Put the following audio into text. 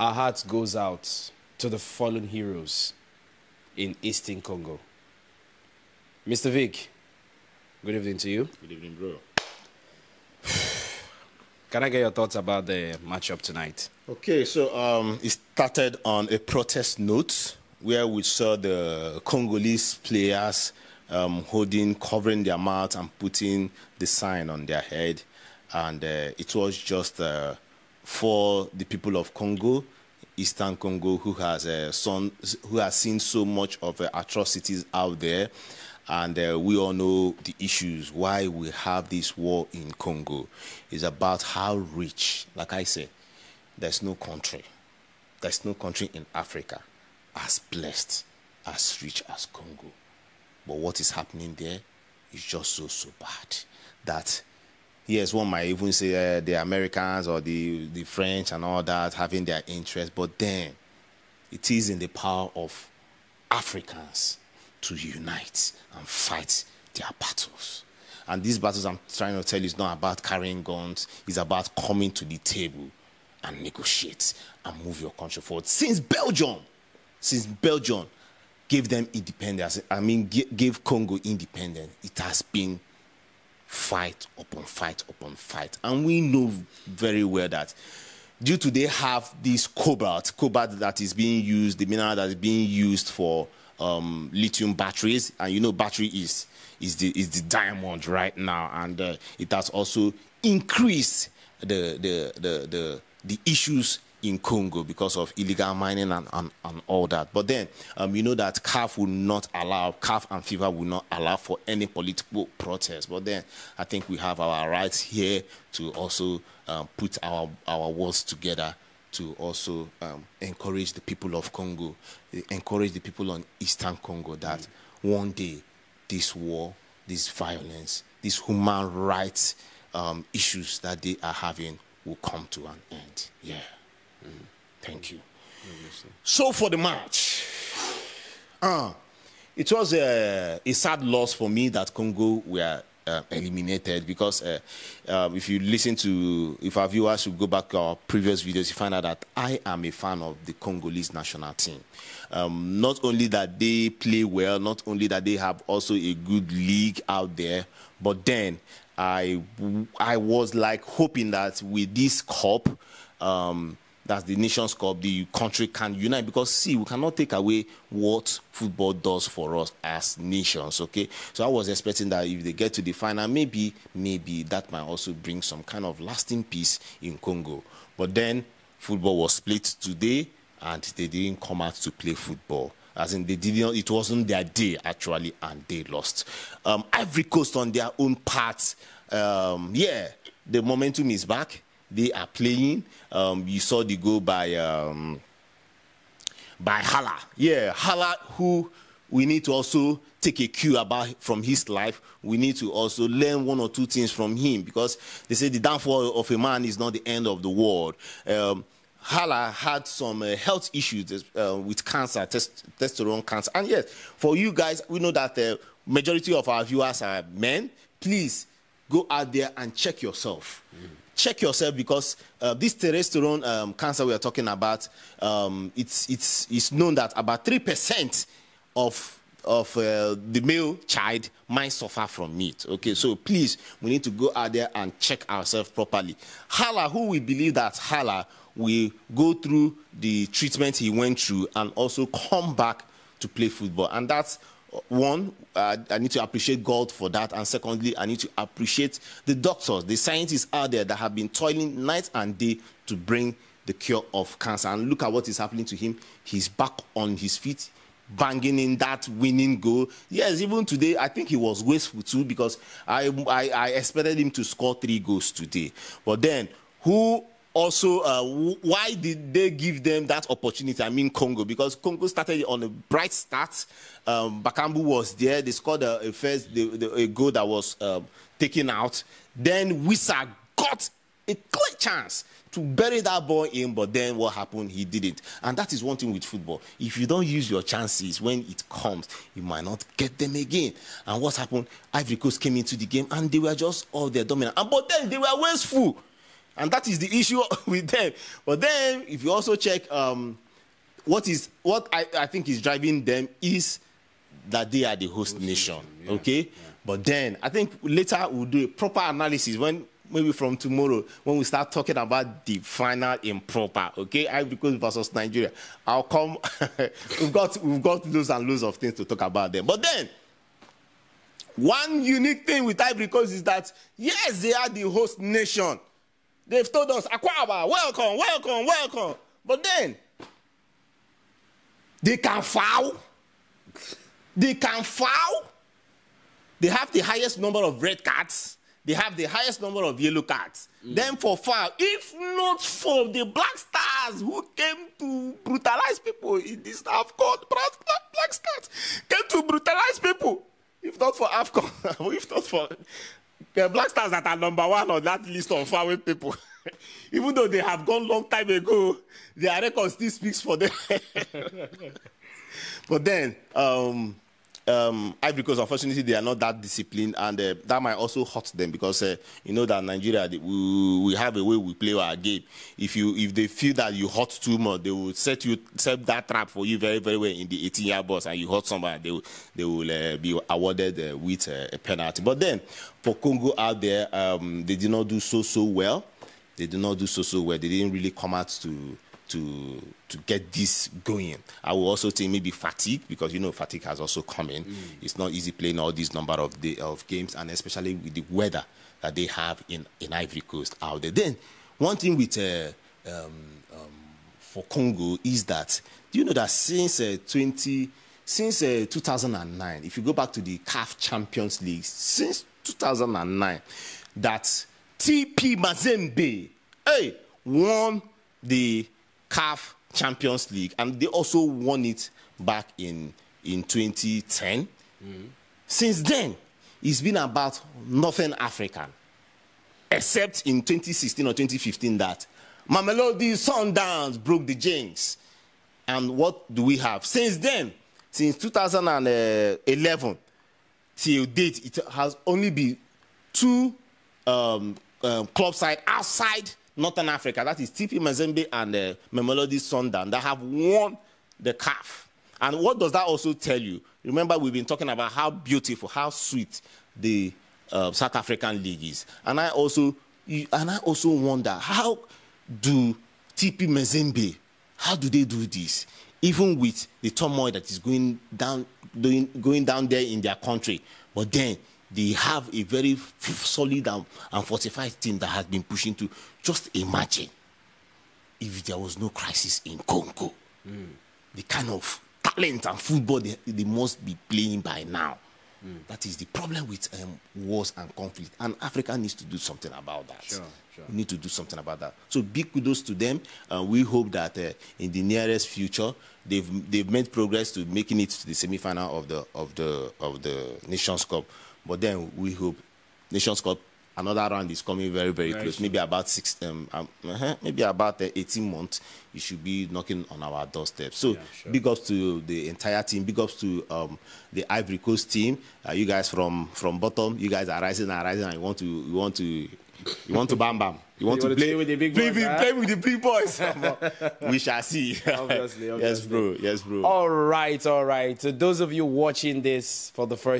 Our heart goes out to the fallen heroes in Eastern Congo. Mr. Vic, good evening to you. Good evening, bro. Can I get your thoughts about the matchup tonight? Okay, so it started on a protest note where we saw the Congolese players covering their mouth and putting the sign on their head. And it was just for the people of Congo, Eastern Congo, who has seen so much of atrocities out there. And we all know the issues why we have this war in Congo. It's about how rich, like I said, there's no country in Africa as blessed, as rich as Congo. But what is happening there is just so bad that, yes, one might even say the Americans or the French and all that having their interest, but then it is in the power of Africans to unite and fight their battles. And these battles I'm trying to tell you is not about carrying guns, it's about coming to the table and negotiate and move your country forward. Since Belgium gave them independence, gave Congo independence, it has been fight upon fight upon fight. And we know very well that due to they have this cobalt that is being used, the mineral that is being used for lithium batteries, and you know battery is the diamond right now, and it has also increased the issues in Congo because of illegal mining and all that. But then you know that CAF and FIFA will not allow for any political protest. But then I think we have our rights here to also put our words together to also encourage the people of Congo, encourage the people on Eastern Congo that one day this war, this violence, these human rights issues that they are having will come to an end. Yeah. Thank you. So for the match, it was a sad loss for me that Congo were eliminated, because if our viewers should go back to our previous videos, you find out that I am a fan of the Congolese national team. Not only that they play well, not only that they have also a good league out there, but then I was like hoping that with this cup, that's the Nations Cup, the country can unite, because see, we cannot take away what football does for us as nations, okay? So I was expecting that if they get to the final, maybe that might also bring some kind of lasting peace in Congo. But then football was split today, and they didn't come out to play football. As in, it wasn't their day actually, and they lost. Ivory Coast on their own part, yeah, the momentum is back. They are playing. You saw the goal by Hala. Yeah, Hala, who we need to also take a cue about from his life. We need to also learn one or two things from him, because they say the downfall of a man is not the end of the world. Hala had some health issues with cancer, testosterone cancer. And yes, for you guys, we know that the majority of our viewers are men. Please go out there and check yourself. Check yourself, because this testosterone cancer we are talking about, it's known that about 3% of the male child might suffer from it. Okay, so please, we need to go out there and check ourselves properly. Hala, who we believe that Hala will go through the treatment he went through and also come back to play football, and that's one, I need to appreciate God for that. And secondly, I need to appreciate the doctors, the scientists out there that have been toiling night and day to bring the cure of cancer. And look at what is happening to him. He's back on his feet, banging in that winning goal. Yes, even today, I think he was wasteful too, because I expected him to score 3 goals today. But then, why did they give them that opportunity? I mean Congo, because Congo started on a bright start. Bakambu was there. They scored a goal that was taken out. Then Wissa got a clear chance to bury that ball in, but then what happened? He didn't. And that is one thing with football. If you don't use your chances when it comes, you might not get them again. And what happened? Ivory Coast came into the game and they were just all their dominant. But then they were wasteful. And that is the issue with them. But then, if you also check what I think is driving them is that they are the host nation, yeah. okay? Yeah. But then, I think later we'll do a proper analysis when maybe from tomorrow when we start talking about the final improper, okay? Ivory Coast versus Nigeria. I'll come. we've got loads and loads of things to talk about them. But then, one unique thing with Ivory Coast is that, yes, they are the host nation. They've told us, Akwaba, welcome, welcome, welcome. But then, they can foul. They can foul. They have the highest number of red cards. They have the highest number of yellow cards. Then for foul, if not for the Black Stars who came to brutalize people in this Afcon, Black Stars came to brutalize people. If not for Afcon, if not for the Black Stars that are number one on that list of fouling people, even though they have gone long time ago, their record still speaks for them. But then, Ivory Coast, unfortunately, they are not that disciplined, and that might also hurt them because you know that Nigeria, we have a way we play our game. If they feel that you hurt too much, they will set that trap for you very, very well in the 18-yard box, and you hurt somebody, they will be awarded with a penalty. But then, for Congo out there, they did not do so well. They did not do so well. They didn't really come out to get this going. I will also think maybe fatigue, because you know fatigue has also come in. It's not easy playing all these number of games, and especially with the weather that they have in Ivory Coast out there. Then one thing with for Congo is that, do you know that since 2009, if you go back to the CAF Champions League, since 2009, that TP Mazembe won the CAF Champions League, and they also won it back in 2010. Since then, it's been about nothing African, except in 2016 or 2015 that Mamelodi Sundowns broke the jinx. And what do we have? Since then, since 2011 till date, it has only been two club side outside Northern Africa, that is TP Mazembe and Mamelodi Sundowns, that have won the CAF. And what does that also tell you? Remember, we've been talking about how beautiful, how sweet the South African League is. And I also wonder, how do TP Mazembe, how do they do this? Even with the turmoil that is going down there in their country. But then they have a very solid and fortified team that has been pushing to. Just imagine if there was no crisis in Congo, the kind of talent and football they must be playing by now. That is the problem with wars and conflict, and Africa needs to do something about that. Sure. We need to do something about that. So big kudos to them. We hope that in the nearest future they've made progress to making it to the semi-final of the Nations Cup. But then we hope Nations Cup, another round is coming very, very close. Maybe about 18 months, it should be knocking on our doorstep. So big ups to the entire team. Big ups to the Ivory Coast team. You guys from bottom, you guys are rising and rising, and you want to bam bam. You want to play with the big boys. Play with the big boys. We shall see. Obviously. Yes, bro. Yes, bro. All right. So those of you watching this for the first